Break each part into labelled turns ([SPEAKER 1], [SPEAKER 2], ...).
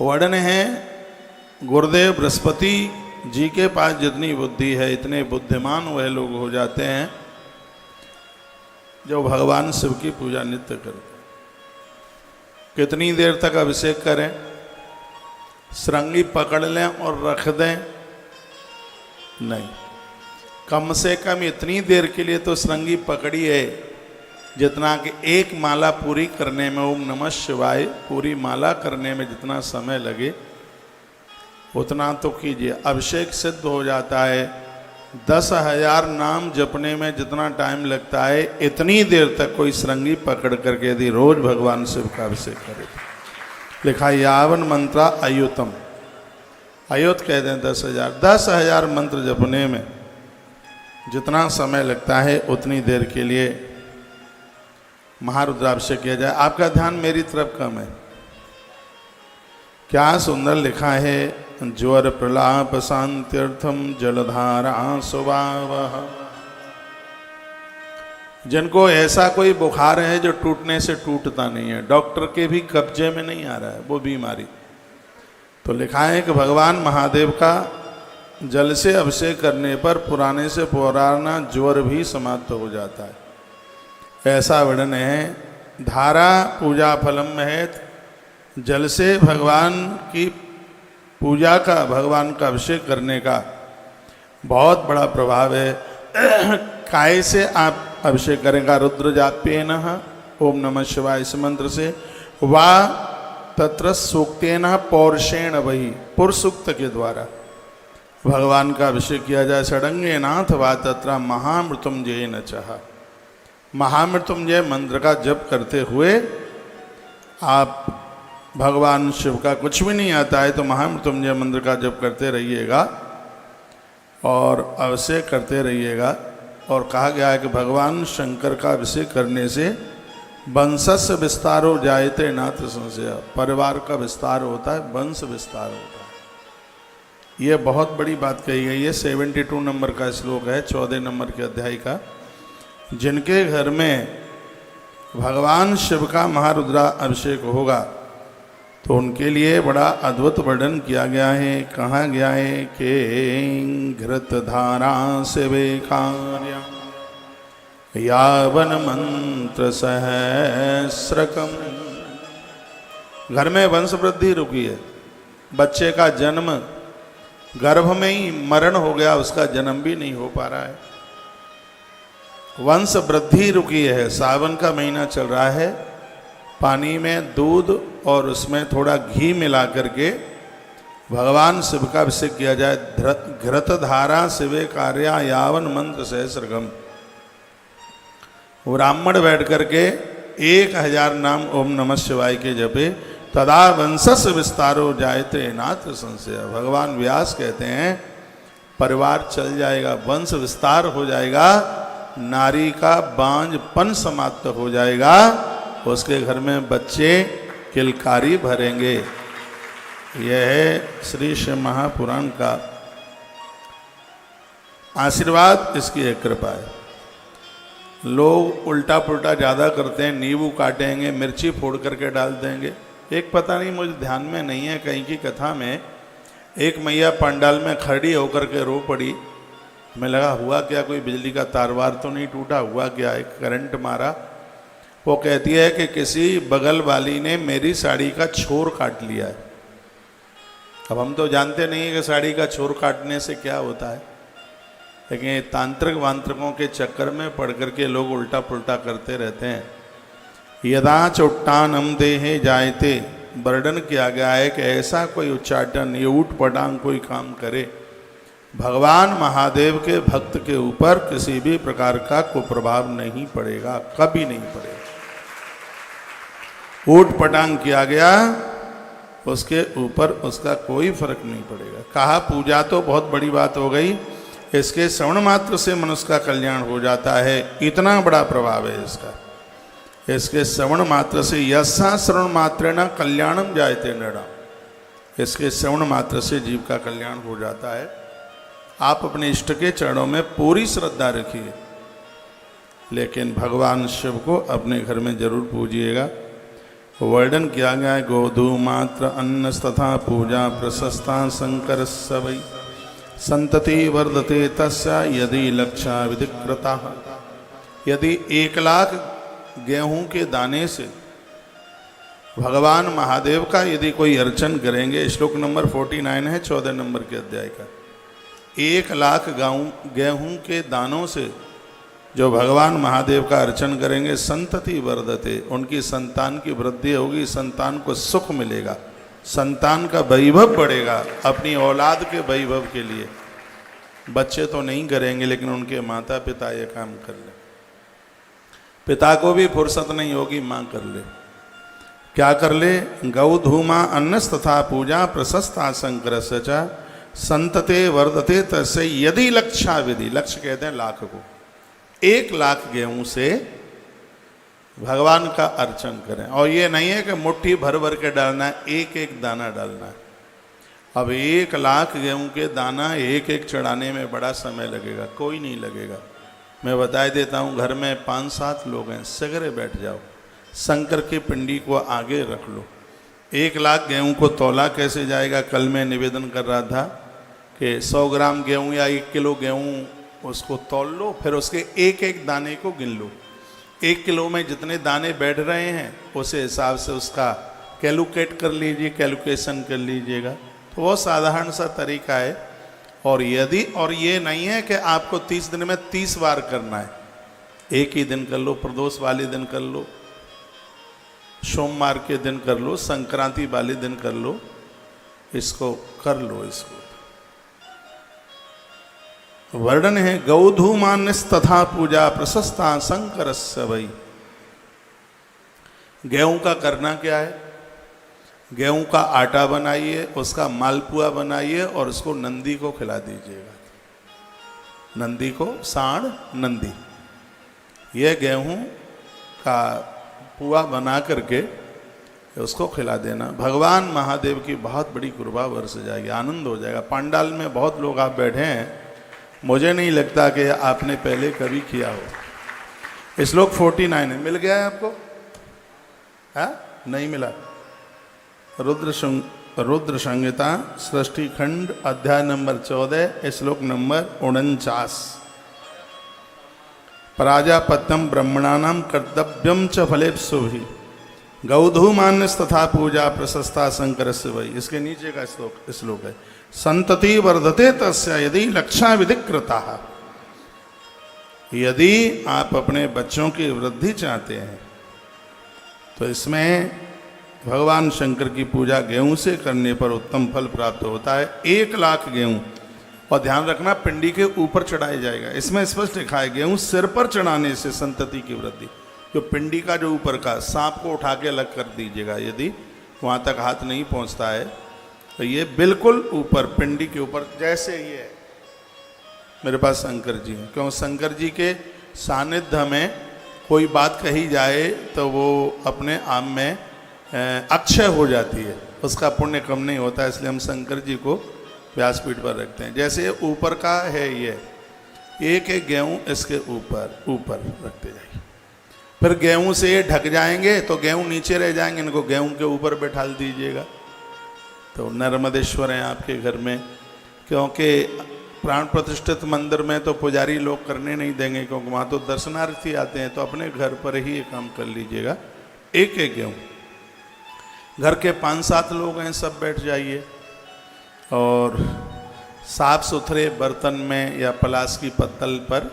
[SPEAKER 1] वर्णन है गुरुदेव बृहस्पति जी के पास जितनी बुद्धि है इतने बुद्धिमान वह लोग हो जाते हैं जो भगवान शिव की पूजा नित्य करते। कितनी देर तक अभिषेक करें? श्रृंगी पकड़ लें और रख दें? नहीं, कम से कम इतनी देर के लिए तो श्रृंगी पकड़ी है जितना कि एक माला पूरी करने में, ओम नमः शिवाय पूरी माला करने में जितना समय लगे उतना तो कीजिए। अभिषेक सिद्ध हो जाता है। 10,000 नाम जपने में जितना टाइम लगता है इतनी देर तक कोई श्रृंगी पकड़ करके यदि रोज भगवान शिव का अभिषेक करे। लिखा यावन मंत्रा अयुतम, अयुत कहते हैं 10,000। 10,000 मंत्र जपने में जितना समय लगता है उतनी देर के लिए महारुद्राभिषेक किया जाए। आपका ध्यान मेरी तरफ कम है। क्या सुंदर लिखा है, ज्वर प्रलाप शांत्यर्थम जलधारा स्वभावः। जिनको ऐसा कोई बुखार है जो टूटने से टूटता नहीं है, डॉक्टर के भी कब्जे में नहीं आ रहा है वो बीमारी, तो लिखा है कि भगवान महादेव का जल से अभिषेक करने पर पुराने से पुराना ज्वर भी समाप्त हो जाता है। ऐसा वर्णन है। धारा पूजा फलम है। जल से भगवान की पूजा का, भगवान का अभिषेक करने का बहुत बड़ा प्रभाव है। काय से आप अभिषेक करेंगे? रुद्र जाप्येन ओम नमः शिवाय इस मंत्र से, वा तत्र सूक्तेन पौरुषेण, वही पुर सूक्त के द्वारा भगवान का अभिषेक किया जाए। षडंगे नाथ वा तत्र महामृत्युंजय न चाह। महामृत्युंजय मंत्र का जप करते हुए आप, भगवान शिव का कुछ भी नहीं आता है तो महामृत्युंजय मंत्र का जप करते रहिएगा और अभिषेक करते रहिएगा। और कहा गया है कि भगवान शंकर का अभिषेक करने से वंशस्य विस्तारो जायते नात्र संशय, परिवार का विस्तार होता है, वंश विस्तार होता है। ये बहुत बड़ी बात कही गई है। 72 नंबर का श्लोक है 14 नंबर के अध्याय का। जिनके घर में भगवान शिव का महारुद्रा अभिषेक होगा तो उनके लिए बड़ा अद्भुत वर्णन किया गया है। कहा गया है कि घृत धारा से बेकार्या यावन मंत्र सहस्रकम। घर में वंश वृद्धि रुकी है, बच्चे का जन्म गर्भ में ही मरण हो गया, उसका जन्म भी नहीं हो पा रहा है, वंश वृद्धि रुकी है। सावन का महीना चल रहा है, पानी में दूध और उसमें थोड़ा घी मिला करके भगवान शिव का अभिषेक किया जाए। घृत धारा शिवे कार्या यावन मंत्र सहस्रगम। ब्राह्मण बैठ करके 1000 नाम ओम नमः शिवाय के जपे, तदा वंशस्य विस्तारो जायते नात्र संशय। भगवान व्यास कहते हैं परिवार चल जाएगा, वंश विस्तार हो जाएगा, नारी का बांझपन समाप्त हो जाएगा, उसके घर में बच्चे किलकारी भरेंगे। यह है श्री शिव महापुराण का आशीर्वाद, इसकी एक कृपा है। लोग उल्टा पुल्टा ज़्यादा करते हैं, नींबू काटेंगे, मिर्ची फोड़ करके डाल देंगे। एक पता नहीं, मुझे ध्यान में नहीं है, कहीं की कथा में एक मैया पंडाल में खड़ी होकर के रो पड़ी। हमें लगा हुआ क्या, कोई बिजली का तार वार तो नहीं टूटा, हुआ क्या, एक करंट मारा। वो कहती है कि किसी बगल वाली ने मेरी साड़ी का छोर काट लिया है। अब हम तो जानते नहीं है कि साड़ी का छोर काटने से क्या होता है, लेकिन तांत्रिक वांत्रिकों के चक्कर में पड़ करके लोग उल्टा पुल्टा करते रहते हैं। यदा चोट्टानम देहे जायते, वर्णन किया गया है कि ऐसा कोई उच्चाटन, ये ऊट पटांग कोई काम करे, भगवान महादेव के भक्त के ऊपर किसी भी प्रकार का कुप्रभाव नहीं पड़ेगा, कभी नहीं पड़ेगा। ऊट पटांग किया गया उसके ऊपर उसका कोई फर्क नहीं पड़ेगा। कहा पूजा तो बहुत बड़ी बात हो गई, इसके श्रवण मात्र से मनुष्य का कल्याण हो जाता है, इतना बड़ा प्रभाव है इसका। इसके श्रवण मात्र से, यस्सा श्रवण मात्र न कल्याणम जायते नृणाम, इसके श्रवण मात्र से जीव का कल्याण हो जाता है। आप अपने इष्ट के चरणों में पूरी श्रद्धा रखिए, लेकिन भगवान शिव को अपने घर में जरूर पूजिएगा। वर्णन किया गया है गोधू मात्र अन्न तथा पूजा प्रशस्ता शंकर सवै संतति वर्धते तस्या यदि लक्षा विधिकृता। यदि 1,00,000 गेहूं के दाने से भगवान महादेव का यदि कोई अर्चन करेंगे, श्लोक नंबर 49 है 14 नंबर के अध्याय का, 1,00,000 गेहूं के दानों से जो भगवान महादेव का अर्चन करेंगे, संतति वर्धते, उनकी संतान की वृद्धि होगी, संतान को सुख मिलेगा, संतान का वैभव बढ़ेगा। अपनी औलाद के वैभव के लिए बच्चे तो नहीं करेंगे, लेकिन उनके माता पिता ये काम कर ले। पिता को भी फुर्सत नहीं होगी, माँ कर ले। क्या कर ले? गौधूमा अन्नस तथा पूजा प्रशस्ता शंकर सचा संतते वर्धते तस्य यदि लक्षा विधि, लक्ष्य कहते हैं लाख को, 1,00,000 गेहूं से भगवान का अर्चन करें। और ये नहीं है कि मुट्ठी भर भर के डालना है, एक एक दाना डालना है। अब 1,00,000 गेहूं के दाना एक एक चढ़ाने में बड़ा समय लगेगा, कोई नहीं लगेगा। मैं बता देता हूँ, घर में 5-7 लोग हैं, सगरे बैठ जाओ, शंकर की पिंडी को आगे रख लो। 1,00,000 गेहूं को तौला कैसे जाएगा? कल मैं निवेदन कर रहा था कि 100 ग्राम गेहूं या 1 किलो गेहूं उसको तौल लो, फिर उसके एक एक दाने को गिन लो। 1 किलो में जितने दाने बैठ रहे हैं उस हिसाब से उसका कैलकुलेट कर लीजिए, कैलकुलेशन कर लीजिएगा। तो वो साधारण सा तरीका है। और ये नहीं है कि आपको 30 दिन में 30 बार करना है, एक ही दिन कर लो, प्रदोष वाले दिन कर लो, सोमवार के दिन कर लो, संक्रांति वाले दिन कर लो, इसको कर लो। इसको वर्णन है गौधूमान्यस तथा पूजा प्रशस्ता शंकर सवै। गेहूं का करना क्या है? गेहूं का आटा बनाइए, उसका मालपुआ बनाइए और उसको नंदी को खिला दीजिएगा। नंदी को, सांड नंदी, यह गेहूं का पुआ बना करके उसको खिला देना। भगवान महादेव की बहुत बड़ी कृपा बरस जाएगी, आनंद हो जाएगा। पंडाल में बहुत लोग आप बैठे हैं, मुझे नहीं लगता कि आपने पहले कभी किया हो। श्लोक 49 है, मिल गया है आपको? है नहीं मिला? रुद्र संहिता सृष्टि खंड अध्याय नंबर 14 श्लोक नंबर 49। प्राजापत्यम ब्रह्मणानाम कर्तव्यम च फलेप्सुभि गौधूमान्यस तथा पूजा प्रशस्ता शंकर वै। इसके नीचे का श्लोक है संतति वर्धते तस्य यदि लक्षा विधिकृता। यदि आप अपने बच्चों की वृद्धि चाहते हैं तो इसमें भगवान शंकर की पूजा गेहूं से करने पर उत्तम फल प्राप्त होता है। 1,00,000 गेहूं, और ध्यान रखना पिंडी के ऊपर चढ़ाया जाएगा। इसमें स्पष्ट लिखा है गेहूं सिर पर चढ़ाने से संतति की वृद्धि। जो पिंडी का जो ऊपर का सांप को उठा के अलग कर दीजिएगा, यदि वहाँ तक हाथ नहीं पहुँचता है तो ये बिल्कुल ऊपर पिंडी के ऊपर, जैसे ये मेरे पास शंकर जी हैं, क्यों शंकर जी के सानिध्य में कोई बात कही जाए तो वो अपने आप में अक्षय हो जाती है, उसका पुण्य कम नहीं होता। इसलिए हम शंकर जी को व्यासपीठ पर रखते हैं। जैसे ऊपर का है ये, एक एक गेहूं इसके ऊपर रखते जाइए। फिर गेहूं से ये ढक जाएंगे तो गेहूं नीचे रह जाएंगे, इनको गेहूं के ऊपर बैठा दीजिएगा। तो नर्मदेश्वर हैं आपके घर में, क्योंकि प्राण प्रतिष्ठित मंदिर में तो पुजारी लोग करने नहीं देंगे, क्योंकि वहाँ तो दर्शनार्थी आते हैं। तो अपने घर पर ही ये काम कर लीजिएगा। एक एक गेहूँ, घर के 5-7 लोग हैं, सब बैठ जाइए और साफ सुथरे बर्तन में या पलाश की पत्तल पर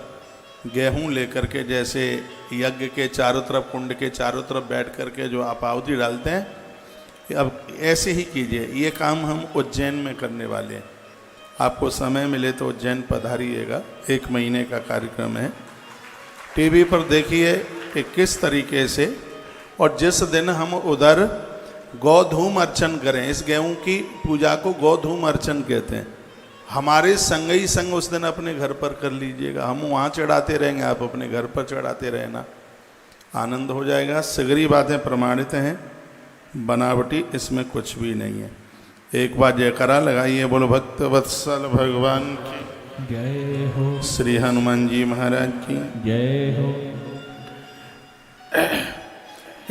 [SPEAKER 1] गेहूं लेकर के, जैसे यज्ञ के चारों तरफ, कुंड के चारों तरफ बैठ करके जो आप आहुति डालते हैं, अब ऐसे ही कीजिए। ये काम हम उज्जैन में करने वाले हैं। आपको समय मिले तो उज्जैन पधारिएगा, 1 महीने का कार्यक्रम है। टीवी पर देखिए कि किस तरीके से, और जिस दिन हम उधर गौधूम अर्चन करें, इस गेहूं की पूजा को गौधूम अर्चन कहते हैं। हमारे संग ही संग उस दिन अपने घर पर कर लीजिएगा। हम वहाँ चढ़ाते रहेंगे, आप अपने घर पर चढ़ाते रहना, आनंद हो जाएगा। सगरी बातें प्रमाणित हैं, बनावटी इसमें कुछ भी नहीं है। एक बार जयकारा लगाइए, बोलो भक्त वत्सल भगवान की
[SPEAKER 2] जय हो,
[SPEAKER 1] श्री हनुमान जी महाराज की
[SPEAKER 2] जय हो।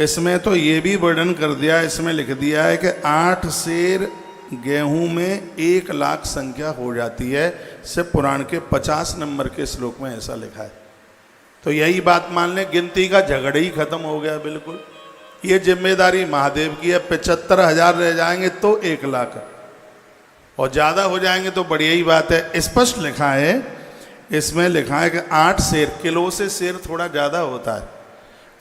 [SPEAKER 1] इसमें तो ये भी वर्णन कर दिया, इसमें लिख दिया है कि 8 सेर गेहूं में 1 लाख संख्या हो जाती है। से पुराण के 50 नंबर के श्लोक में ऐसा लिखा है। तो यही बात मान लें, गिनती का झगड़ा ही खत्म हो गया बिल्कुल। ये जिम्मेदारी महादेव की है। 75,000 रह जाएंगे तो 1 लाख, और ज़्यादा हो जाएंगे तो बढ़िया ही बात है। स्पष्ट लिखा है, इसमें लिखा है कि 8 सेर, किलो से सेर थोड़ा ज़्यादा होता है।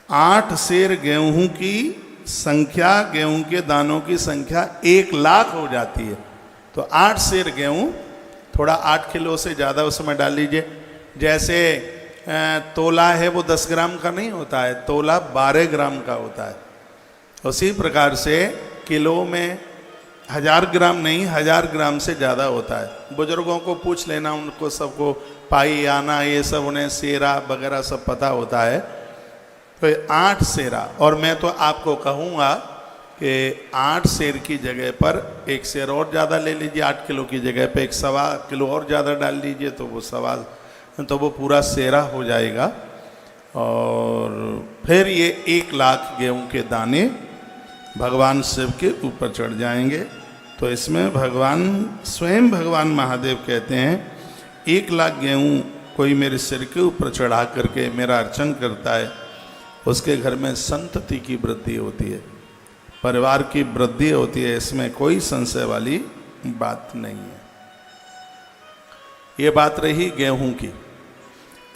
[SPEAKER 1] 8 सेर गेहूं की संख्या, गेहूं के दानों की संख्या 1 लाख हो जाती है। तो 8 सेर गेहूं, थोड़ा 8 किलो से ज़्यादा उसमें डाल लीजिए। जैसे तोला है वो 10 ग्राम का नहीं होता है, तोला 12 ग्राम का होता है। उसी प्रकार से किलो में 1000 ग्राम नहीं, 1000 ग्राम से ज़्यादा होता है। बुजुर्गों को पूछ लेना, उनको सबको पाई आना ये सब, उन्हें सेरा वगैरह सब पता होता है। तो 8 सेरा, और मैं तो आपको कहूँगा कि 8 सेर की जगह पर 1 सेर और ज़्यादा ले लीजिए। 8 किलो की जगह पे 1 सवा किलो और ज़्यादा डाल लीजिए, तो वो पूरा सेरा हो जाएगा। और फिर ये 1 लाख गेहूं के दाने भगवान शिव के ऊपर चढ़ जाएंगे। तो इसमें भगवान स्वयं, भगवान महादेव कहते हैं, 1 लाख गेहूं कोई मेरे सिर के ऊपर चढ़ा करके मेरा अर्चन करता है, उसके घर में संतति की वृद्धि होती है, परिवार की वृद्धि होती है। इसमें कोई संशय वाली बात नहीं है। ये बात रही गेहूं की।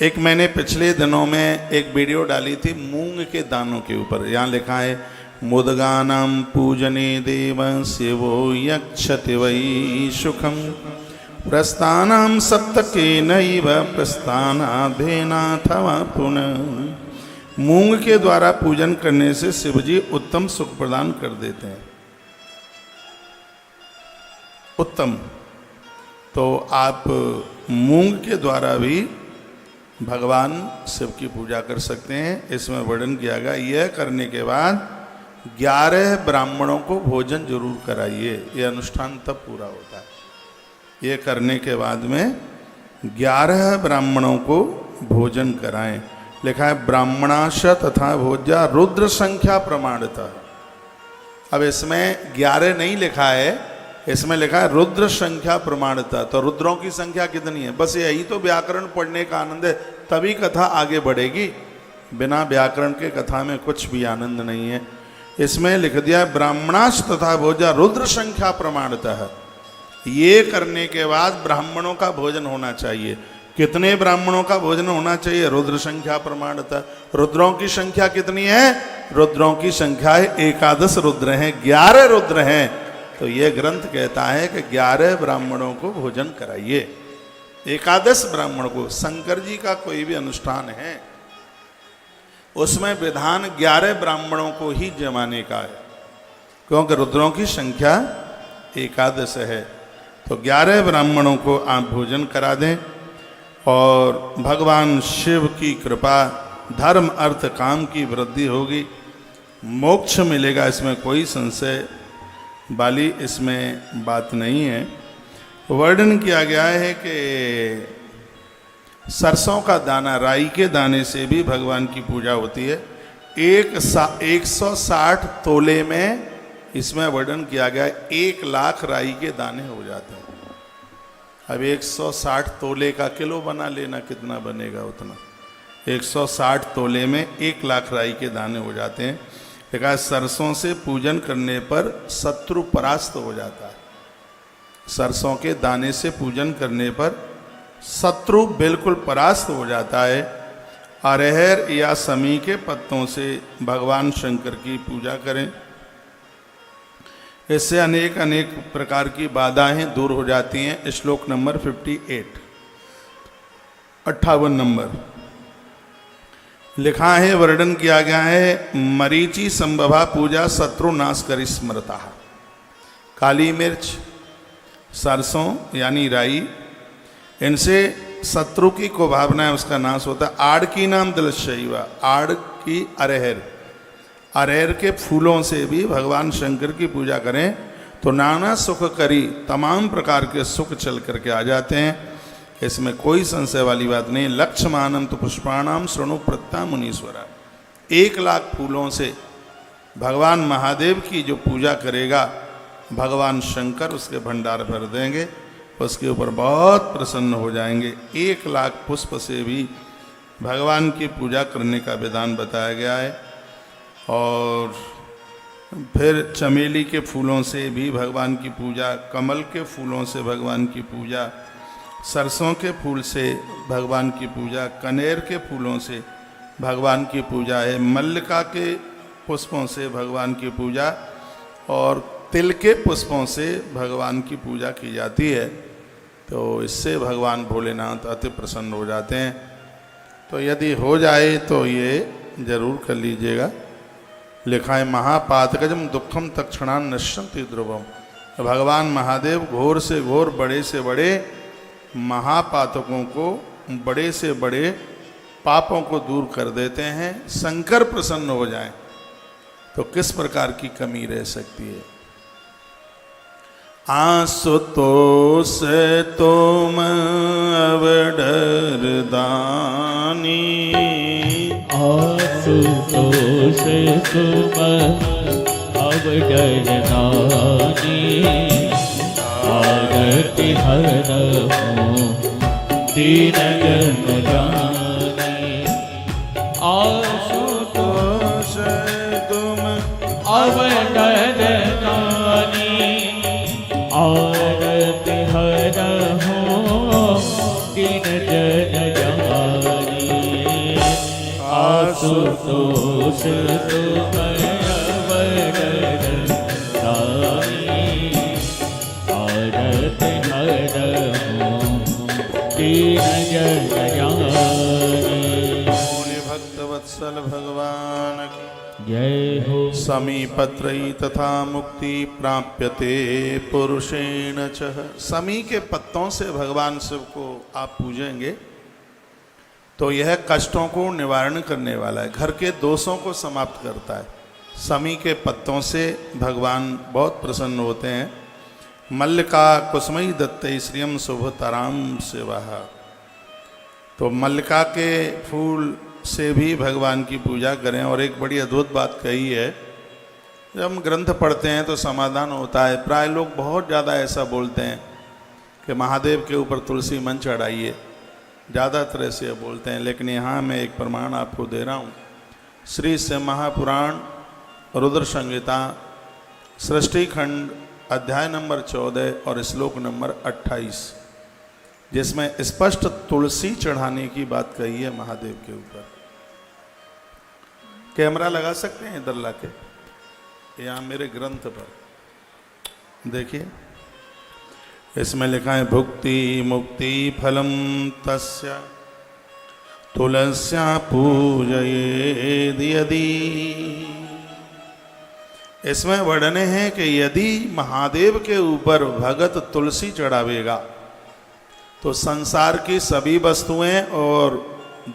[SPEAKER 1] एक मैंने पिछले दिनों में एक वीडियो डाली थी मूंग के दानों के ऊपर। यहाँ लिखा है, मुदगानां पूजने देव शिवो यक्षति वै सुखम प्रस्थानां सप्तकेनैव प्रस्थानाधेनाथवा पुनः। मूंग के द्वारा पूजन करने से शिवजी उत्तम सुख प्रदान कर देते हैं। उत्तम, तो आप मूंग के द्वारा भी भगवान शिव की पूजा कर सकते हैं। इसमें वर्णन किया गया, यह करने के बाद 11 ब्राह्मणों को भोजन जरूर कराइए। यह अनुष्ठान तब पूरा होता है। यह करने के बाद में 11 ब्राह्मणों को भोजन कराएं। लिखा है, ब्राह्मणाश तथा भोज्या रुद्र संख्या प्रमाणता। अब इसमें 11 नहीं लिखा है, इसमें लिखा है रुद्र संख्या प्रमाणता। तो रुद्रों की संख्या कितनी है? बस यही तो व्याकरण पढ़ने का आनंद है, तभी कथा आगे बढ़ेगी। बिना व्याकरण के कथा में कुछ भी आनंद नहीं है। इसमें लिख दिया है, ब्राह्मणाश तथा भोजा रुद्र संख्या प्रमाणता है। ये करने के बाद ब्राह्मणों का भोजन होना चाहिए। कितने ब्राह्मणों का भोजन होना चाहिए? रुद्र संख्या प्रमाणता। रुद्रों की संख्या कितनी है? रुद्रों की संख्या है 11 रुद्र हैं, 11 रुद्र हैं। तो ये ग्रंथ कहता है कि 11 ब्राह्मणों को भोजन कराइए। 11 ब्राह्मण को। शंकर जी का कोई भी अनुष्ठान है उसमें विधान 11 ब्राह्मणों को ही जमाने का है, क्योंकि रुद्रों की संख्या 11 है। तो 11 ब्राह्मणों को आप भोजन करा दें और भगवान शिव की कृपा, धर्म अर्थ काम की वृद्धि होगी, मोक्ष मिलेगा। इसमें कोई संशय वाली इसमें बात नहीं है। वर्णन किया गया है कि सरसों का दाना, राई के दाने से भी भगवान की पूजा होती है। 160 तोले में इसमें वर्णन किया गया है 1 लाख राई के दाने हो जाते हैं। अब 160 तोले का किलो बना लेना, कितना बनेगा उतना। 160 तोले में 1 लाख राई के दाने हो जाते हैं। देखा, सरसों से पूजन करने पर शत्रु परास्त हो जाता है। सरसों के दाने से पूजन करने पर शत्रु बिल्कुल परास्त हो जाता है। अरहर या समी के पत्तों से भगवान शंकर की पूजा करें, इससे अनेक अनेक प्रकार की बाधाएं दूर हो जाती हैं। श्लोक नंबर 58 नंबर लिखा है, वर्णन किया गया है, मरीचि संभवा पूजा शत्रु नाश करी स्मृता। काली मिर्च, सरसों यानी राई, इनसे शत्रु की को भावना है उसका नाश होता है। आड़ की नाम दलशैवा, आड़ की अरहर, अरहर के फूलों से भी भगवान शंकर की पूजा करें तो नाना सुख करी, तमाम प्रकार के सुख चल करके आ जाते हैं। इसमें कोई संशय वाली बात नहीं। लक्ष्यमानम तो पुष्पाणाम शृणु प्रत्ता मुनीश्वरा। 1 लाख फूलों से भगवान महादेव की जो पूजा करेगा भगवान शंकर उसके भंडार भर देंगे, उसके ऊपर बहुत प्रसन्न हो जाएंगे। 1,00,000 पुष्प से भी भगवान की पूजा करने का विधान बताया गया है। और फिर चमेली के फूलों से भी भगवान की पूजा, कमल के फूलों से भगवान की पूजा, सरसों के फूल से भगवान की पूजा, कनेर के फूलों से भगवान की पूजा है, मल्लिका के पुष्पों से भगवान की पूजा और तिल के पुष्पों से भगवान की पूजा की जाती है। तो इससे भगवान भोलेनाथ अति प्रसन्न हो जाते हैं। तो यदि हो जाए तो ये जरूर कर लीजिएगा। लिखा है महापातकजम दुखम तत्क्षणान नश्यन्ति ध्रुवम। भगवान महादेव घोर से घोर, बड़े से बड़े महापातकों को, बड़े से बड़े पापों को दूर कर देते हैं। शंकर प्रसन्न हो जाएं तो किस प्रकार की कमी रह सकती है। आशुतोष तुम अवडर दानी,
[SPEAKER 2] आशुतोष तुम अवडर दानी, आरती हरहु दीन जन जानी। आशुतोष
[SPEAKER 1] तुम
[SPEAKER 2] अवडर दानी, आरती हरहु दीन जन जानी। आशुतोष तुम अवडर दानी, आरती हरहु दीन जन जानी।
[SPEAKER 1] बोले भक्तवत्सल भगवान की
[SPEAKER 2] जय हो।
[SPEAKER 1] समीपत्रयी तथा मुक्ति प्राप्यते पुरुषेण चह। समी के पत्तों से भगवान शिव को आप पूजेंगे तो यह कष्टों को निवारण करने वाला है, घर के दोषों को समाप्त करता है। समी के पत्तों से भगवान बहुत प्रसन्न होते हैं। मल्लिका कुसुमई दत्तई श्रियम शुभतराम शिवा। तो मल्लिका के फूल से भी भगवान की पूजा करें। और एक बड़ी अद्भुत बात कही है, जब हम ग्रंथ पढ़ते हैं तो समाधान होता है। प्राय लोग बहुत ज़्यादा ऐसा बोलते हैं कि महादेव के ऊपर तुलसी मन चढ़ाइए, ज़्यादातर ऐसे बोलते हैं। लेकिन यहाँ मैं एक प्रमाण आपको दे रहा हूँ। श्री शिव महापुराण रुद्र संहिता सृष्टि खंड अध्याय नंबर 14 और श्लोक नंबर 28, जिसमें स्पष्ट तुलसी चढ़ाने की बात कही है महादेव के ऊपर। कैमरा लगा सकते हैं इधर लाके, यहाँ मेरे ग्रंथ पर देखिए, इसमें लिखा है भुक्ति मुक्ति फलम तस्य तुलस्या पूजयेद यदि। इसमें वर्णन है कि यदि महादेव के ऊपर भगत तुलसी चढ़ावेगा तो संसार की सभी वस्तुएं और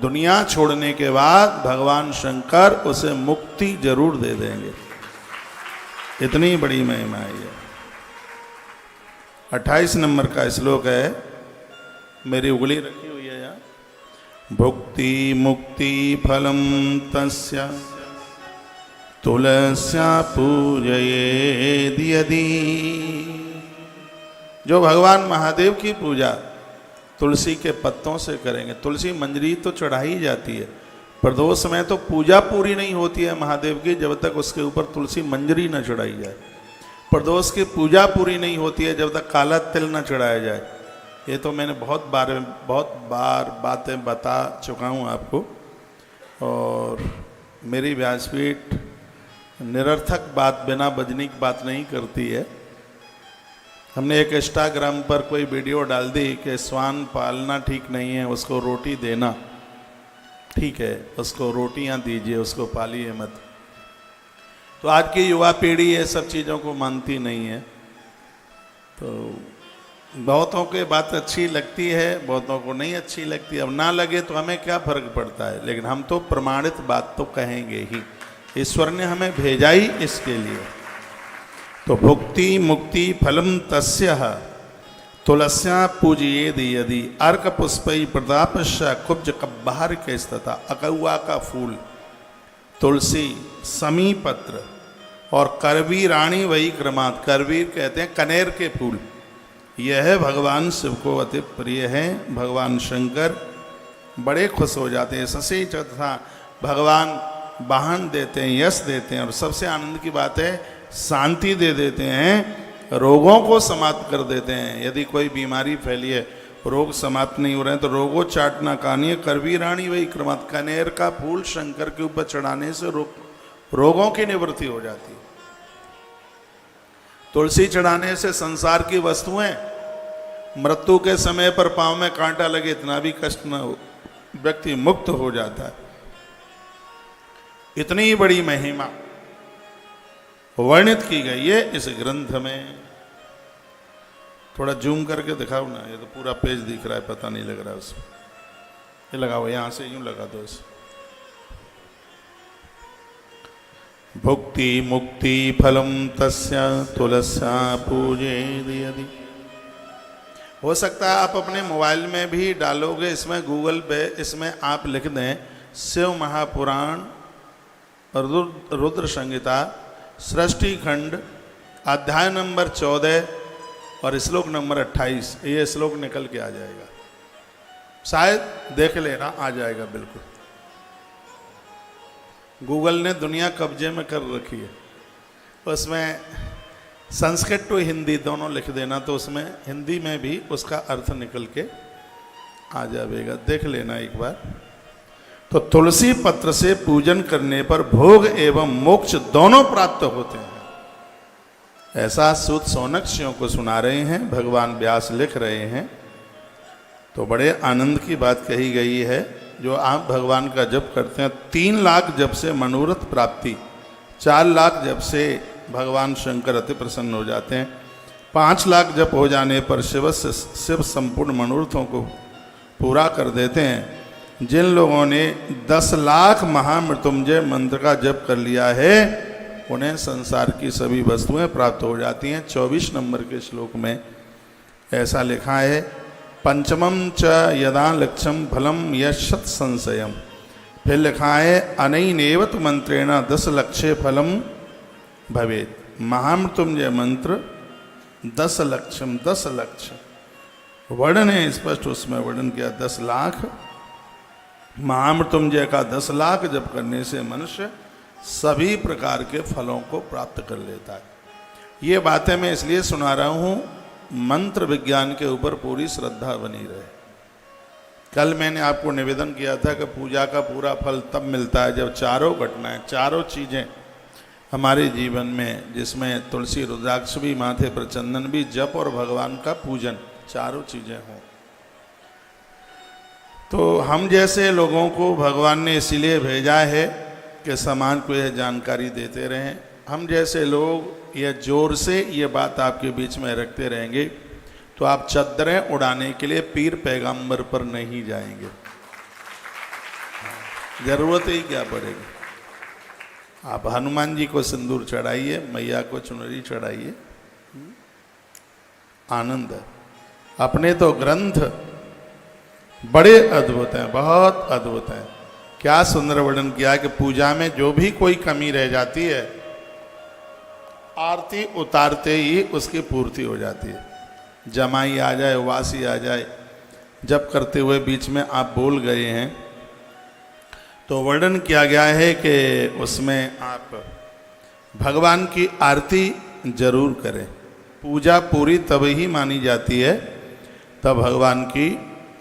[SPEAKER 1] दुनिया छोड़ने के बाद भगवान शंकर उसे मुक्ति जरूर दे देंगे। इतनी बड़ी महिमा है। 28 नंबर का श्लोक है, मेरी उंगली रखी हुई है यहाँ। भुक्ति मुक्ति फलम तस्य तुलस्या पूजयेद यदि। जो भगवान महादेव की पूजा तुलसी के पत्तों से करेंगे, तुलसी मंजरी तो चढ़ाई जाती है, प्रदोष में तो पूजा पूरी नहीं होती है महादेव की जब तक उसके ऊपर तुलसी मंजरी न चढ़ाई जाए। प्रदोष की पूजा पूरी नहीं होती है जब तक काला तिल न चढ़ाया जाए। ये तो मैंने बहुत बार बातें बता चुका हूँ आपको। और मेरी व्यासपीठ निरर्थक बात, बिना बजनी की बात नहीं करती है। हमने एक इंस्टाग्राम पर कोई वीडियो डाल दी कि श्वान पालना ठीक नहीं है, उसको रोटी देना ठीक है, उसको रोटियां दीजिए, उसको पालिए मत। तो आज की युवा पीढ़ी ये सब चीज़ों को मानती नहीं है। तो बहुतों के बात अच्छी लगती है, बहुतों को नहीं अच्छी लगती। अब ना लगे तो हमें क्या फर्क पड़ता है, लेकिन हम तो प्रमाणित बात तो कहेंगे ही। ईश्वर ने हमें भेजा ही इसके लिए। तो भुक्ति मुक्ति फलम तस्यः तुलस्या पूजयेद यदि। अर्क पुष्पै प्रतापस्य कुब्ज कब्बार के तथा अकौआ का फूल, तुलसी, समी पत्र, और करवीराणी वही क्रमात्, करवीर कहते हैं कनेर के फूल, यह भगवान शिव को अति प्रिय है। भगवान शंकर बड़े खुश हो जाते हैं। ससे तथा भगवान वाहन देते हैं, यश देते हैं, और सबसे आनंद की बात है शांति दे देते हैं, रोगों को समाप्त कर देते हैं। यदि कोई बीमारी फैली है, रोग समाप्त नहीं हो रहे हैं, तो रोगों चाटना कहानी है। करवीराणी वही क्रमात्, कनेर का फूल शंकर के ऊपर चढ़ाने से रोगों की निवृत्ति हो जाती है। तुलसी चढ़ाने से संसार की वस्तुएं, मृत्यु के समय पर पांव में कांटा लगे इतना भी कष्ट न हो, व्यक्ति मुक्त हो जाता है। इतनी बड़ी महिमा वर्णित की गई है इस ग्रंथ में। थोड़ा जूम करके दिखाओ ना, ये तो पूरा पेज दिख रहा है, पता नहीं लग रहा है उसमें। ये लगाओ, यहां से यूं लगा दो इसे। भुक्ति मुक्ति फलम तस्या तुलस्या पूजेद यदि। हो सकता है आप अपने मोबाइल में भी डालोगे, इसमें गूगल पे इसमें आप लिख दें शिव महापुराण रुद्र संहिता सृष्टि खंड अध्याय नंबर 14 और श्लोक नंबर 28, ये श्लोक निकल के आ जाएगा। शायद देख लेना, आ जाएगा बिल्कुल। गूगल ने दुनिया कब्जे में कर रखी है, उसमें संस्कृत टू हिंदी दोनों लिख देना, तो उसमें हिंदी में भी उसका अर्थ निकल के आ जाएगा, देख लेना एक बार। तो तुलसी पत्र से पूजन करने पर भोग एवं मोक्ष दोनों प्राप्त होते हैं, ऐसा सूत सौनकादियों को सुना रहे हैं, भगवान व्यास लिख रहे हैं। तो बड़े आनंद की बात कही गई है। जो आप भगवान का जप करते हैं, 3 लाख जप से मनोरथ प्राप्ति, 4 लाख जप से भगवान शंकर अति प्रसन्न हो जाते हैं, 5 लाख जप हो जाने पर शिव संपूर्ण मनोरथों को पूरा कर देते हैं। जिन लोगों ने 10 लाख महामृत्युंजय मंत्र का जप कर लिया है, उन्हें संसार की सभी वस्तुएं प्राप्त हो जाती हैं। 24 नंबर के श्लोक में ऐसा लिखा है, पंचमम च यदा लक्ष्यम फलम यशत संशयम। फिर लिखा है अनैनेवत मंत्रेण 10 लक्ष्य फलम भवेत। महामृत्युंजय मंत्र 10 लक्ष्यम, 10 लक्ष्य वर्णन है स्पष्ट, उसमें वर्णन किया 10 लाख। महामृत्युंजय का 10 लाख जप करने से मनुष्य सभी प्रकार के फलों को प्राप्त कर लेता है। ये बातें मैं इसलिए सुना रहा हूँ, मंत्र विज्ञान के ऊपर पूरी श्रद्धा बनी रहे। कल मैंने आपको निवेदन किया था कि पूजा का पूरा फल तब मिलता है जब चारों घटनाएं, चारों चीज़ें हमारे जीवन में, जिसमें तुलसी रुद्राक्ष भी, माथे पर चंदन भी, जप और भगवान का पूजन, चारों चीज़ें हों। तो हम जैसे लोगों को भगवान ने इसीलिए भेजा है कि समाज को यह जानकारी देते रहें। हम जैसे लोग यह जोर से ये बात आपके बीच में रखते रहेंगे तो आप चद्दरें उड़ाने के लिए पीर पैगंबर पर नहीं जाएंगे, जरूरत ही क्या पड़ेगी। आप हनुमान जी को सिंदूर चढ़ाइए, मैया को चुनरी चढ़ाइए, आनंद है। अपने तो ग्रंथ बड़े अद्भुत हैं, बहुत अद्भुत हैं। क्या सुंदर वर्णन किया कि पूजा में जो भी कोई कमी रह जाती है, आरती उतारते ही उसकी पूर्ति हो जाती है। जमाई आ जाए, वासी आ जाए, जब करते हुए बीच में आप बोल गए हैं तो वर्णन किया गया है कि उसमें आप भगवान की आरती जरूर करें। पूजा पूरी तब ही मानी जाती है तब भगवान की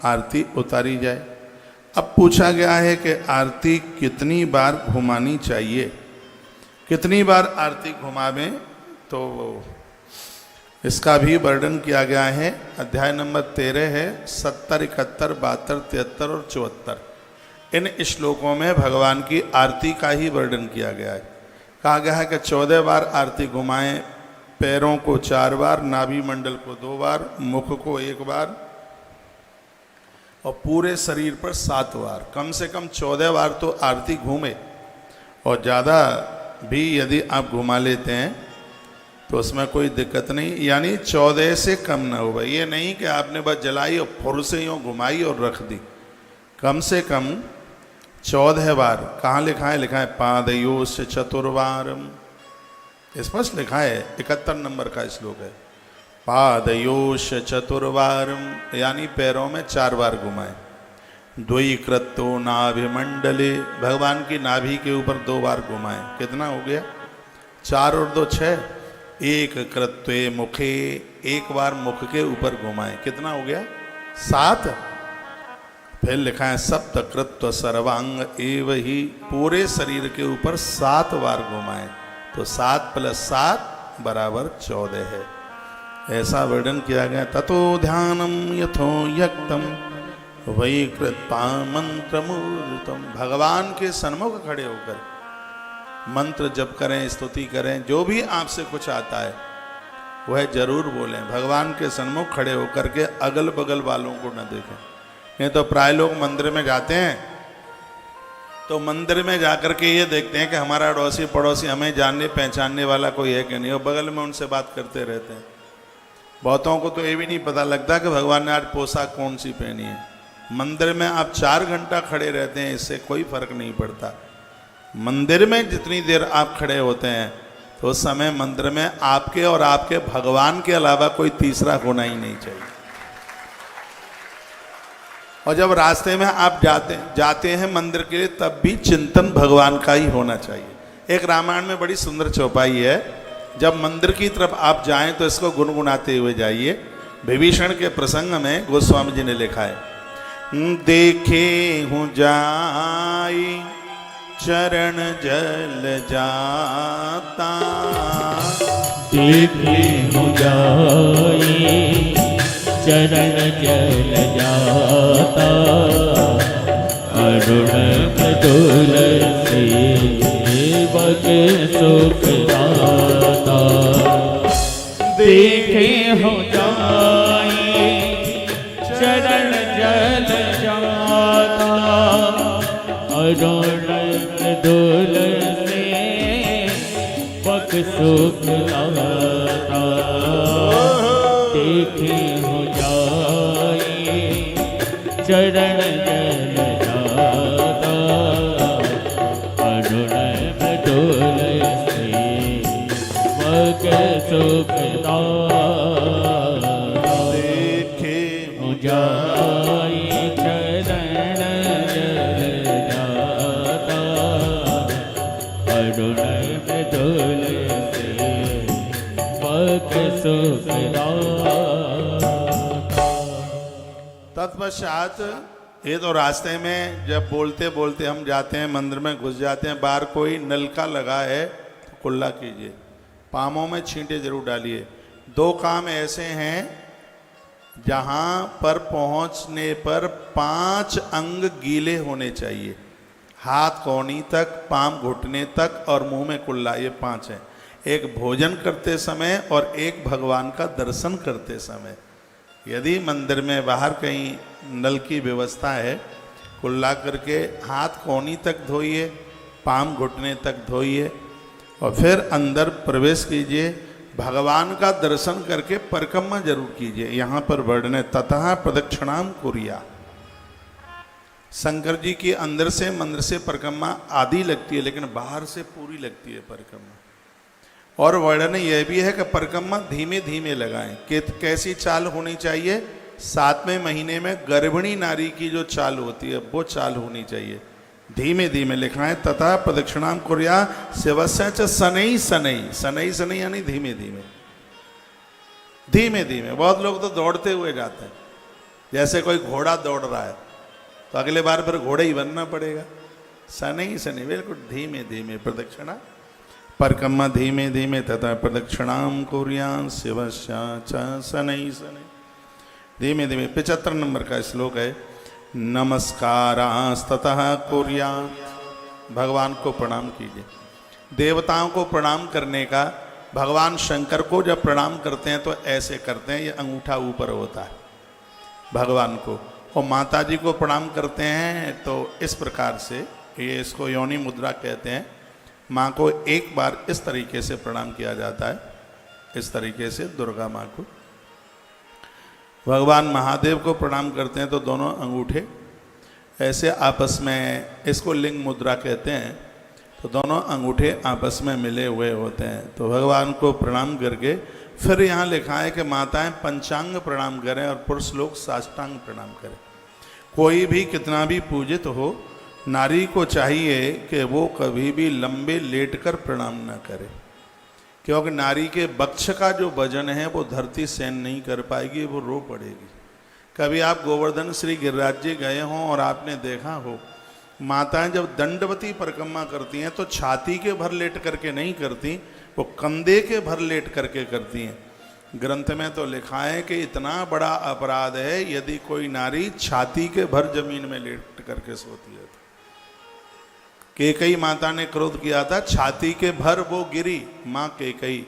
[SPEAKER 1] आरती उतारी जाए। अब पूछा गया है कि आरती कितनी बार घुमानी चाहिए, कितनी बार आरती घुमावें, तो इसका भी वर्णन किया गया है। अध्याय नंबर 13 है, 70, 71, 72, 73 और 74। इन श्लोकों में भगवान की आरती का ही वर्णन किया गया है। कहा गया है कि 14 बार आरती घुमाएं, पैरों को 4 बार, नाभि मंडल को 2 बार, मुख को 1 बार और पूरे शरीर पर 7 बार। कम से कम 14 बार तो आरती घूमे, और ज़्यादा भी यदि आप घुमा लेते हैं तो उसमें कोई दिक्कत नहीं, यानी 14 से कम ना हो। ये नहीं कि आपने बस जलाई और फुर से यूँ घुमाई और रख दी। कम से कम 14 बार। कहाँ लिखा है? लिखा है पादयोश्च चतुर्वारम, स्पष्ट लिखा है, 71 नंबर का श्लोक है। पादयोश चतुर्वारम, यानी पैरों में 4 बार घुमाए। द्वि कृतो नाभिमंडले, भगवान की नाभि के ऊपर 2 बार घुमाए। कितना हो गया? 4 और 2 6। एक कृत्वे मुखे, 1 बार मुख के ऊपर घुमाए। कितना हो गया? 7। फिर लिखा है सप्त कृत्व सर्वांग एव ही, पूरे शरीर के ऊपर 7 बार घुमाए। तो 7 + 7 = 14 है। ऐसा वर्णन किया गया। ततो ध्यानम यथो यक्तम वही कृत्वा मंत्र मूर्तम, भगवान के सन्मुख खड़े होकर मंत्र जप करें, स्तुति करें। जो भी आपसे कुछ आता है वह जरूर बोलें। भगवान के सन्मुख खड़े होकर के अगल बगल वालों को न देखें। नहीं तो प्राय लोग मंदिर में जाते हैं तो मंदिर में जाकर के ये देखते हैं कि हमारा अड़ोसी पड़ोसी हमें जानने पहचानने वाला कोई है कि नहीं, और बगल में उनसे बात करते रहते हैं। बहुतों को तो ये भी नहीं पता लगता कि भगवान ने आज पोशाक कौन सी पहनी है। मंदिर में आप 4 घंटा खड़े रहते हैं, इससे कोई फर्क नहीं पड़ता। मंदिर में जितनी देर आप खड़े होते हैं तो उस समय मंदिर में आपके और आपके भगवान के अलावा कोई तीसरा होना ही नहीं चाहिए। और जब रास्ते में आप जाते हैं मंदिर के लिए, तब भी चिंतन भगवान का ही होना चाहिए। एक रामायण में बड़ी सुंदर चौपाई है। जब मंदिर की तरफ आप जाएं तो इसको गुनगुनाते हुए जाइए। विभीषण के प्रसंग में गोस्वामी जी ने लिखा है, देखे हूँ जाई चरण जल जाता,
[SPEAKER 2] देखे हूँ जाई चरण जल जाता, अरुण तुलसी बग सुख दाता। देखे हो जाई चरण जल जाता, अरुण तुलसी बग सुख दाता। देखे हो जाई चरण जल जाता, अरुण तुलसी बग सुख दाता।
[SPEAKER 1] देखे
[SPEAKER 2] हो जाई चरण जल जाता, अरुण तुलसी बग सुख दाता।
[SPEAKER 1] तत्पश्चात ये तो रास्ते में जब बोलते बोलते हम जाते हैं, मंदिर में घुस जाते हैं, बाहर कोई नलका लगा है तो कुल्ला कीजिए, पामों में छींटे जरूर डालिए। 2 काम ऐसे हैं जहाँ पर पहुँचने पर 5 अंग गीले होने चाहिए। हाथ कोहनी तक, पाम घुटने तक और मुंह में कुल्ला, ये 5 हैं। एक भोजन करते समय और एक भगवान का दर्शन करते समय। यदि मंदिर में बाहर कहीं नल की व्यवस्था है, कुल्ला करके हाथ कोहनी तक धोइए, पाम घुटने तक धोइए और फिर अंदर प्रवेश कीजिए। भगवान का दर्शन करके परिक्रमा जरूर कीजिए। यहाँ पर वर्णन है, ततः प्रदक्षिणाम कुर्या। शंकर जी की अंदर से मंदिर से परिक्रमा आधी लगती है, लेकिन बाहर से पूरी लगती है परिक्रमा। और वर्णन यह भी है कि परिक्रमा धीमे धीमे लगाएं। कैसी चाल होनी चाहिए? 7वें महीने में गर्भिणी नारी की जो चाल होती है वो चाल होनी चाहिए। धीमे धीमे लिखा है, तथा प्रदक्षिणाम कुर्या शिवस्य च शनैः शनैः। शनैः शनैः यानी धीमे धीमे, धीमे धीमे। बहुत लोग तो दौड़ते हुए जाते हैं, जैसे कोई घोड़ा दौड़ रहा है तो अगले बार फिर घोड़े ही बनना पड़ेगा। शनैः शनैः, बिल्कुल धीमे धीमे प्रदक्षिणा परिक्रमा धीमे धीमे, तथा प्रदक्षिणाम कुर्यां शिवस्य च शनैः शनैः। धीमे धीमे। 75 नंबर का श्लोक है, नमस्कारास्ततः कुर्यात्। भगवान को प्रणाम कीजिए। देवताओं को प्रणाम करने का, भगवान शंकर को जब प्रणाम करते हैं तो ऐसे करते हैं, ये अंगूठा ऊपर होता है भगवान को। और माता जी को प्रणाम करते हैं तो इस प्रकार से, ये इसको योनि मुद्रा कहते हैं। माँ को एक बार इस तरीके से प्रणाम किया जाता है, इस तरीके से दुर्गा माँ को। भगवान महादेव को प्रणाम करते हैं तो दोनों अंगूठे ऐसे आपस में, इसको लिंग मुद्रा कहते हैं। तो दोनों अंगूठे आपस में मिले हुए होते हैं। तो भगवान को प्रणाम करके फिर यहाँ लिखा है कि माताएं पंचांग प्रणाम करें और पुरुष लोग साष्टांग प्रणाम करें। कोई भी कितना भी पूजित हो, नारी को चाहिए कि वो कभी भी लंबे लेटकर प्रणाम न करे, क्योंकि नारी के वक्ष का जो वजन है वो धरती सहन नहीं कर पाएगी, वो रो पड़ेगी। कभी आप गोवर्धन श्री गिरिराज जी गए हों और आपने देखा हो माताएं जब दंडवती परिक्रमा करती हैं तो छाती के भर लेट करके नहीं करती, वो कंधे के भर लेट करके करती हैं। ग्रंथ में तो लिखा है कि इतना बड़ा अपराध है यदि कोई नारी छाती के भर जमीन में लेट करके सोती है। कैकेयी माता ने क्रोध किया था, छाती के भर वो गिरी, माँ कैकेयी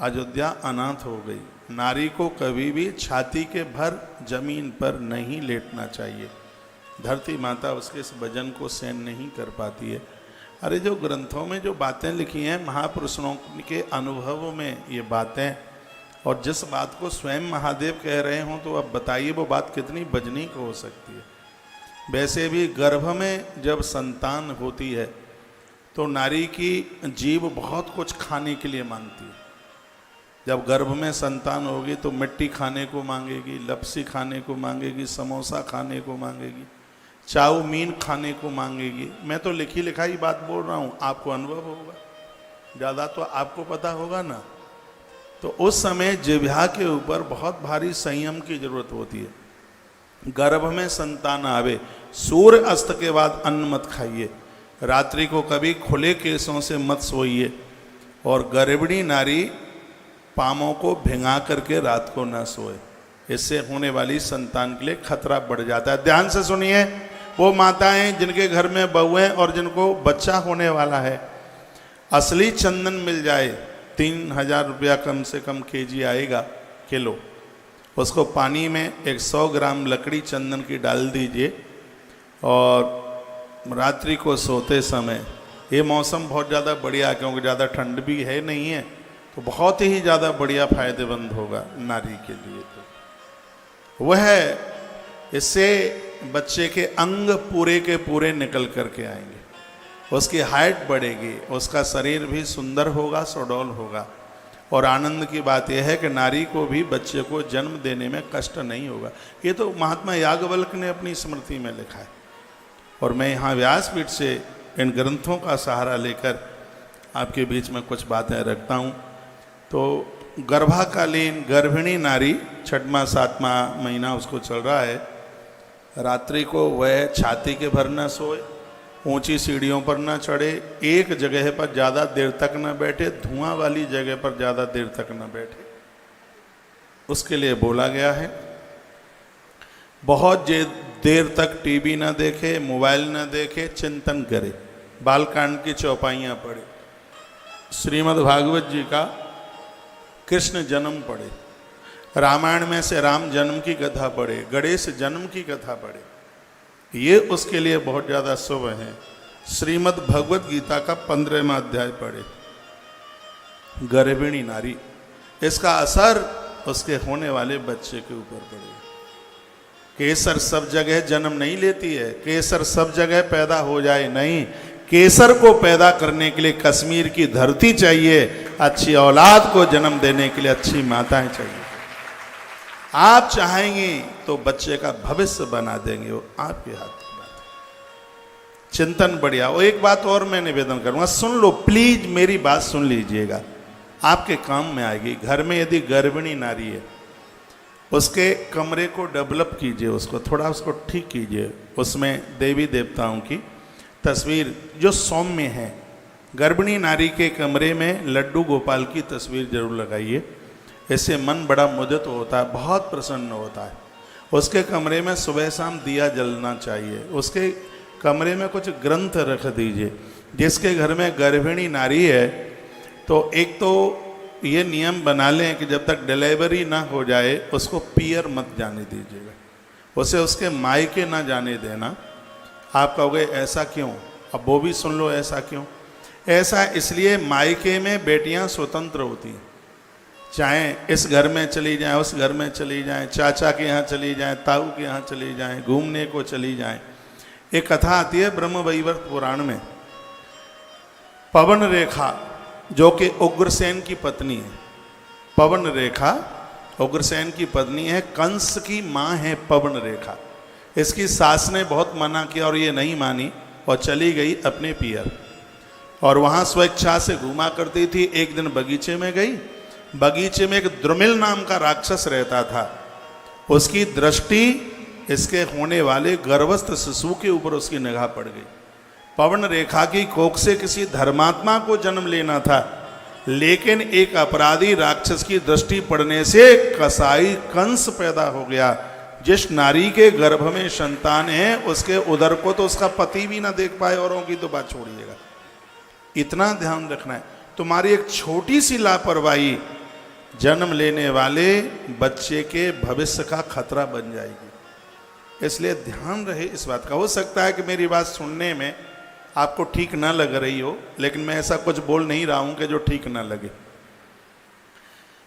[SPEAKER 1] अयोध्या अनाथ हो गई। नारी को कभी भी छाती के भर जमीन पर नहीं लेटना चाहिए, धरती माता उसके इस वजन को सहन नहीं कर पाती है। अरे जो ग्रंथों में जो बातें लिखी हैं महापुरुषों के अनुभव में ये बातें, और जिस बात को स्वयं महादेव कह रहे हों तो अब बताइए वो बात कितनी वजनीक हो सकती है। वैसे भी गर्भ में जब संतान होती है तो नारी की जीभ बहुत कुछ खाने के लिए मांगती है। जब गर्भ में संतान होगी तो मिट्टी खाने को मांगेगी, लपसी खाने को मांगेगी, समोसा खाने को मांगेगी, चाउमीन खाने को मांगेगी। मैं तो लिखी लिखाई बात बोल रहा हूँ, आपको अनुभव होगा, ज़्यादा तो आपको पता होगा ना। तो उस समय जिह्वा के ऊपर बहुत भारी संयम की जरूरत होती है। गर्भ में संतान आवे, सूर्य अस्त के बाद अन्न मत खाइए, रात्रि को कभी खुले केसों से मत सोइए, और गर्भिणी नारी पामों को भिंगा करके रात को न सोए, इससे होने वाली संतान के लिए खतरा बढ़ जाता है। ध्यान से सुनिए, वो माताएं जिनके घर में बहू हैं और जिनको बच्चा होने वाला है, असली चंदन मिल जाए, 3000 रुपया कम से कम केजी आएगा, किलो, उसको पानी में 100 ग्राम लकड़ी चंदन की डाल दीजिए और रात्रि को सोते समय, ये मौसम बहुत ज़्यादा बढ़िया क्योंकि ज़्यादा ठंड भी है नहीं है, तो बहुत ही ज़्यादा बढ़िया फायदेमंद होगा नारी के लिए। तो वह इससे बच्चे के अंग पूरे के पूरे निकल करके आएंगे, उसकी हाइट बढ़ेगी, उसका शरीर भी सुंदर होगा, सुडौल होगा। और आनंद की बात यह है कि नारी को भी बच्चे को जन्म देने में कष्ट नहीं होगा। ये तो महात्मा याज्ञवल्क्य ने अपनी स्मृति में लिखा है, और मैं यहाँ व्यासपीठ से इन ग्रंथों का सहारा लेकर आपके बीच में कुछ बातें रखता हूँ। तो गर्भाकालीन गर्भिणी नारी, 6वां 7वां महीना उसको चल रहा है, रात्रि को वह छाती के भर न सोए, ऊंची सीढ़ियों पर न चढ़े, एक जगह पर ज़्यादा देर तक न बैठे, धुआं वाली जगह पर ज़्यादा देर तक न बैठे, उसके लिए बोला गया है। बहुत देर तक टीवी न देखे, मोबाइल न देखे, चिंतन करे, बालकांड की चौपाइयाँ पढ़े, श्रीमद् भागवत जी का कृष्ण जन्म पढ़े, रामायण में से राम जन्म की कथा पढ़े, गणेश जन्म की कथा पढ़े, ये उसके लिए बहुत ज़्यादा शुभ है। श्रीमद् भगवत गीता का 15वां अध्याय पढ़े। गर्भिणी नारी, इसका असर उसके होने वाले बच्चे के ऊपर पड़ेगा। केसर सब जगह जन्म नहीं लेती है, केसर सब जगह पैदा हो जाए नहीं, केसर को पैदा करने के लिए कश्मीर की धरती चाहिए, अच्छी औलाद को जन्म देने के लिए अच्छी माताएं चाहिए। आप चाहेंगे तो बच्चे का भविष्य बना देंगे, वो आपके हाथ की बात है। चिंतन बढ़िया। और एक बात और मैं निवेदन करूंगा, सुन लो प्लीज, मेरी बात सुन लीजिएगा, आपके काम में आएगी। घर में यदि गर्भिणी नारी है, उसके कमरे को डेवलप कीजिए, उसको थोड़ा उसको ठीक कीजिए, उसमें देवी देवताओं की तस्वीर जो सौम्य है, गर्भिणी नारी के कमरे में लड्डू गोपाल की तस्वीर जरूर लगाइए, इससे मन बड़ा मुदित होता है, बहुत प्रसन्न होता है। उसके कमरे में सुबह शाम दिया जलना चाहिए, उसके कमरे में कुछ ग्रंथ रख दीजिए। जिसके घर में गर्भिणी नारी है तो एक तो ये नियम बना लें कि जब तक डिलीवरी ना हो जाए उसको पियर मत जाने दीजिएगा, उसे उसके मायके ना जाने देना। आप कहोगे ऐसा क्यों? अब वो भी सुन लो ऐसा क्यों। ऐसा इसलिए मायके में बेटियां स्वतंत्र होती हैं, चाहे इस घर में चली जाएं, उस घर में चली जाएं, चाचा के यहाँ चली जाएं, ताऊ के यहाँ चली जाएं, घूमने को चली जाएं। एक कथा आती है ब्रह्म वैवर्त पुराण में पवन रेखा जो कि उग्रसेन की पत्नी है, पवन रेखा उग्रसेन की पत्नी है, कंस की माँ है पवन रेखा। इसकी सास ने बहुत मना किया और ये नहीं मानी और चली गई अपने पियर, और वहाँ स्वेच्छा से घूमा करती थी। एक दिन बगीचे में गई, बगीचे में एक द्रुमिल नाम का राक्षस रहता था। उसकी दृष्टि इसके होने वाले गर्भस्थ शिशु के ऊपर उसकी निगाह पड़ गई। पवन रेखा की कोख से किसी धर्मात्मा को जन्म लेना था, लेकिन एक अपराधी राक्षस की दृष्टि पड़ने से कसाई कंस पैदा हो गया। जिस नारी के गर्भ में संतान है उसके उदर को तो उसका पति भी ना देख पाए, औरों की तो बात छोड़िएगा। इतना ध्यान रखना है, तुम्हारी एक छोटी सी लापरवाही जन्म लेने वाले बच्चे के भविष्य का खतरा बन जाएगी। इसलिए ध्यान रहे इस बात का। हो सकता है कि मेरी बात सुनने में आपको ठीक ना लग रही हो, लेकिन मैं ऐसा कुछ बोल नहीं रहा हूं कि जो ठीक ना लगे।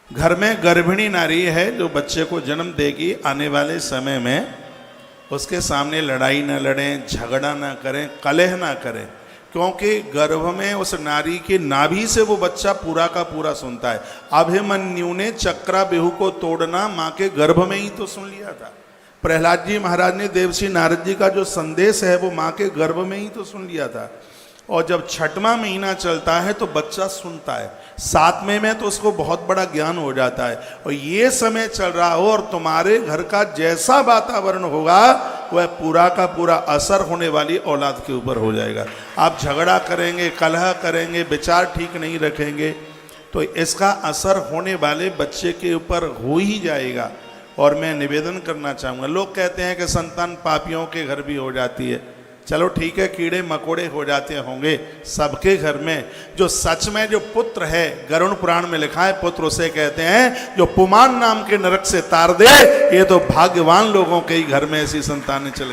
[SPEAKER 1] घर में गर्भिणी नारी है जो बच्चे को जन्म देगी, आने वाले समय में उसके सामने लड़ाई ना लड़ें, झगड़ा ना करें, कलह ना करें, क्योंकि गर्भ में उस नारी की नाभि से वो बच्चा पूरा का पूरा सुनता है। अभिमन्यु ने चक्राव्यूह को तोड़ना माँ के गर्भ में ही तो सुन लिया था। प्रहलाद जी महाराज ने देवश्री नारद जी का जो संदेश है वो माँ के गर्भ में ही तो सुन लिया था। और जब छठवां महीना चलता है तो बच्चा सुनता है, 7वें में तो उसको बहुत बड़ा ज्ञान हो जाता है। और ये समय चल रहा हो और तुम्हारे घर का जैसा वातावरण होगा वह पूरा का पूरा असर होने वाली औलाद के ऊपर हो जाएगा। आप झगड़ा करेंगे, कलह करेंगे, विचार ठीक नहीं रखेंगे तो इसका असर होने वाले बच्चे के ऊपर हो ही जाएगा। और मैं निवेदन करना चाहूँगा, लोग कहते हैं कि संतान पापियों के घर भी हो जाती है। चलो ठीक है, कीड़े मकोड़े हो जाते होंगे सबके घर में। जो सच में जो पुत्र है, गरुड़ पुराण में लिखा है, पुत्र उसे कहते हैं जो पुमान नाम के नरक से तार दे। ये तो भाग्यवान लोगों के ही घर में ऐसी संतानें चल